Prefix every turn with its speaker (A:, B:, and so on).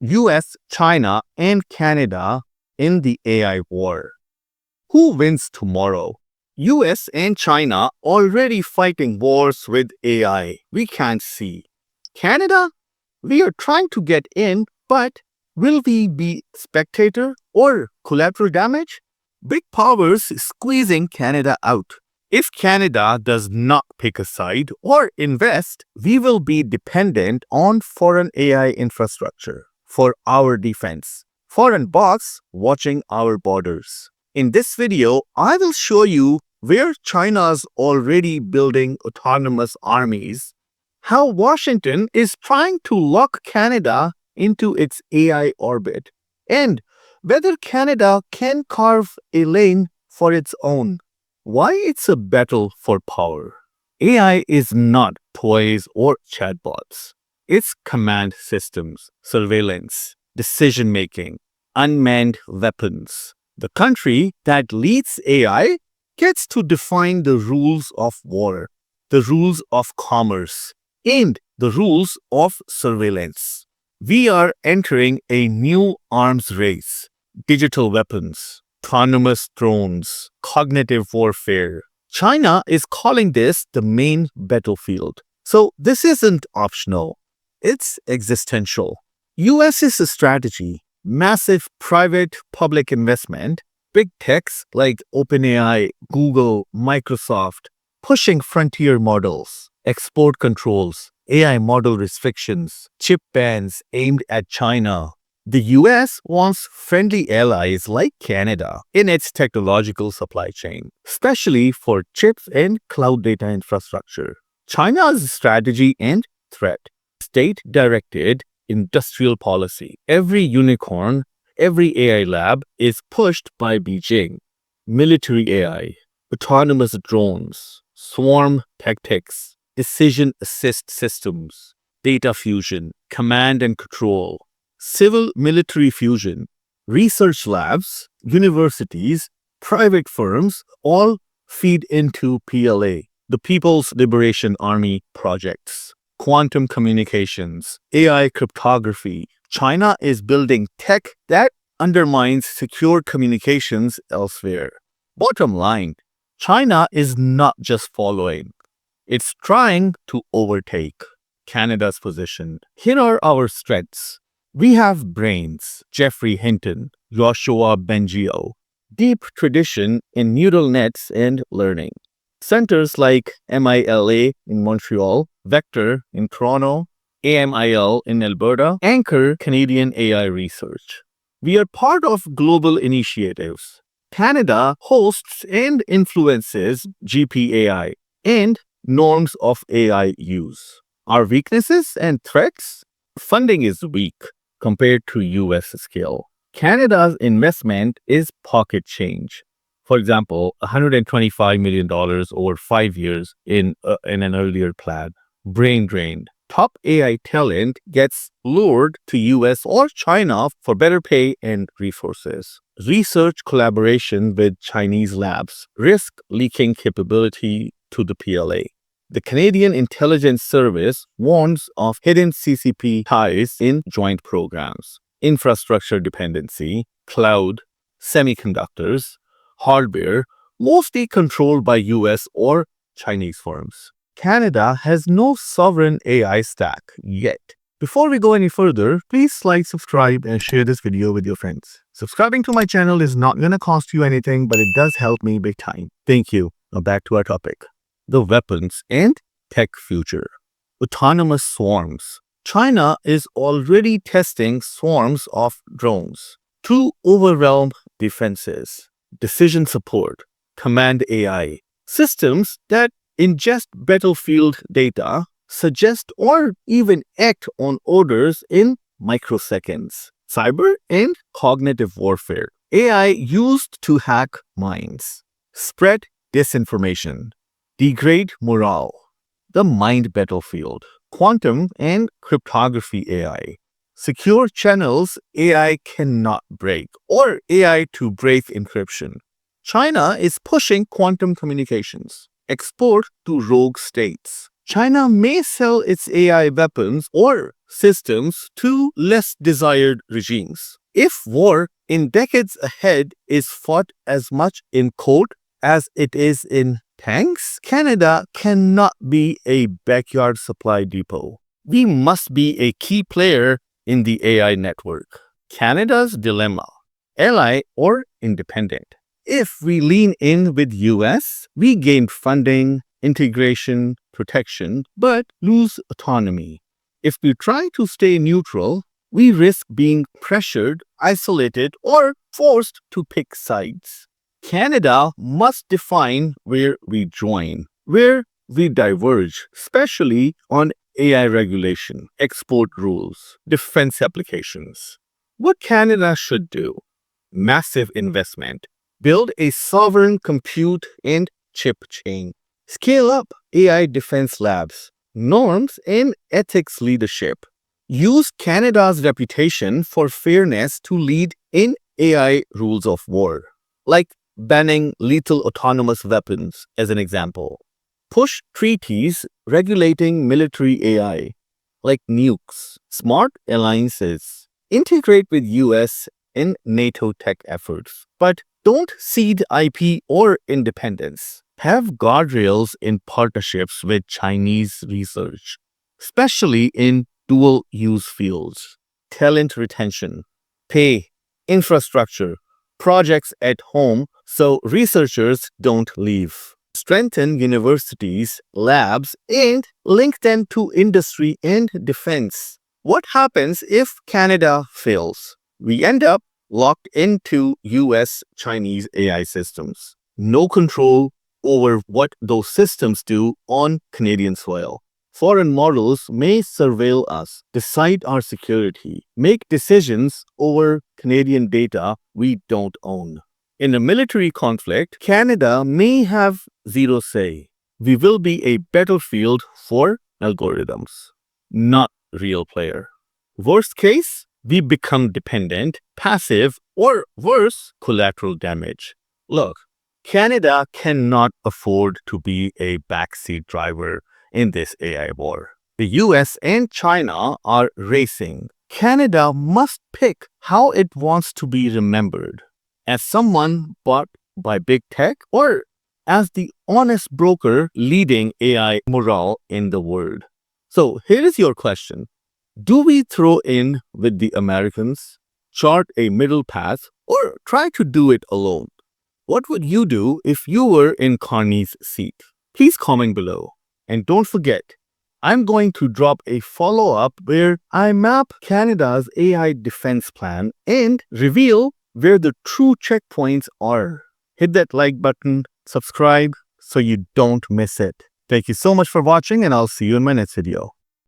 A: US, China, and Canada in the AI war. Who wins tomorrow? US and China already fighting wars with AI we can't see. Canada? We are trying to get in, but will we be spectator or collateral damage? Big powers squeezing Canada out. If Canada does not pick a side or invest, we will be dependent on foreign AI infrastructure for our defense. Foreign bots watching our borders. In this video, I will show you where China's already building autonomous armies, how Washington is trying to lock Canada into its AI orbit, and whether Canada can carve a lane for its own. Why it's a battle for power. AI is not toys or chatbots. It's command systems, surveillance, decision-making, unmanned weapons. The country that leads AI gets to define the rules of war, the rules of commerce, and the rules of surveillance. We are entering a new arms race. Digital weapons, autonomous drones, cognitive warfare. China is calling this the main battlefield. So this isn't optional. It's existential. US's strategy, massive private-public investment, big techs like OpenAI, Google, Microsoft, pushing frontier models, export controls, AI model restrictions, chip bans aimed at China. The US wants friendly allies like Canada in its technological supply chain, especially for chips and cloud data infrastructure. China's strategy and threat, state-directed industrial policy. Every unicorn, every AI lab is pushed by Beijing. Military AI, autonomous drones, swarm tactics, decision assist systems, data fusion, command and control, civil-military fusion, research labs, universities, private firms all feed into PLA, the People's Liberation Army projects. Quantum communications, AI cryptography. China is building tech that undermines secure communications elsewhere. Bottom line, China is not just following. It's trying to overtake Canada's position. Here are our strengths. We have brains, Jeffrey Hinton, Joshua Bengio, deep tradition in neural nets and learning. Centers like MILA in Montreal, Vector in Toronto, AMIL in Alberta, anchor Canadian AI research. We are part of global initiatives. Canada hosts and influences GPAI and norms of AI use. Our weaknesses and threats? Funding is weak compared to US scale. Canada's investment is pocket change. For example, $125 million over 5 years in an earlier plan. Brain drained. Top AI talent gets lured to US or China for better pay and resources. Research collaboration with Chinese labs risk leaking capability to the PLA. The Canadian Intelligence Service warns of hidden CCP ties in joint programs, infrastructure dependency, cloud, semiconductors, hardware, mostly controlled by US or Chinese firms. Canada has no sovereign AI stack yet. Before we go any further, please like, subscribe, and share this video with your friends. Subscribing to my channel is not going to cost you anything, but it does help me big time. Thank you. Now back to our topic. The weapons and tech future. Autonomous swarms. China is already testing swarms of drones to overwhelm defenses, decision support, command AI, systems that ingest battlefield data, suggest or even act on orders in microseconds. Cyber and cognitive warfare. AI used to hack minds, spread disinformation, degrade morale. The mind battlefield. Quantum and cryptography AI. Secure channels AI cannot break, or AI to break encryption. China is pushing quantum communications. Export to rogue states. China may sell its AI weapons or systems to less desired regimes. If war in decades ahead is fought as much in code as it is in tanks, Canada cannot be a backyard supply depot. We must be a key player in the AI network. Canada's dilemma: ally or independent? If we lean in with US, we gain funding, integration, protection, but lose autonomy. If we try to stay neutral, we risk being pressured, isolated, or forced to pick sides. Canada must define where we join, where we diverge, especially on AI regulation, export rules, defense applications. What Canada should do: massive investment, build a sovereign compute and chip chain, scale up AI defense labs, norms and ethics leadership. Use Canada's reputation for fairness to lead in AI rules of war, like banning lethal autonomous weapons as an example. Push treaties regulating military AI, like nukes, smart alliances. Integrate with US and NATO tech efforts, but don't cede IP or independence. Have guardrails in partnerships with Chinese research, especially in dual-use fields. Talent retention, pay, infrastructure, projects at home so researchers don't leave. Strengthen universities, labs, and link them to industry and defense. What happens if Canada fails? We end up locked into US-Chinese AI systems. No control over what those systems do on Canadian soil. Foreign models may surveil us, decide our security, make decisions over Canadian data we don't own. In a military conflict, Canada may have zero say. We will be a battlefield for algorithms, not real player. Worst case, we become dependent, passive, or worse, collateral damage. Look, Canada cannot afford to be a backseat driver in this AI war. The US and China are racing. Canada must pick how it wants to be remembered: as someone bought by big tech, or as the honest broker leading AI morale in the world. So here is your question. Do we throw in with the Americans, chart a middle path, or try to do it alone? What would you do if you were in Carney's seat? Please comment below. And don't forget, I'm going to drop a follow-up where I map Canada's AI defense plan and reveal where the true checkpoints are. Hit that like button, subscribe so you don't miss it. Thank you so much for watching, and I'll see you in my next video.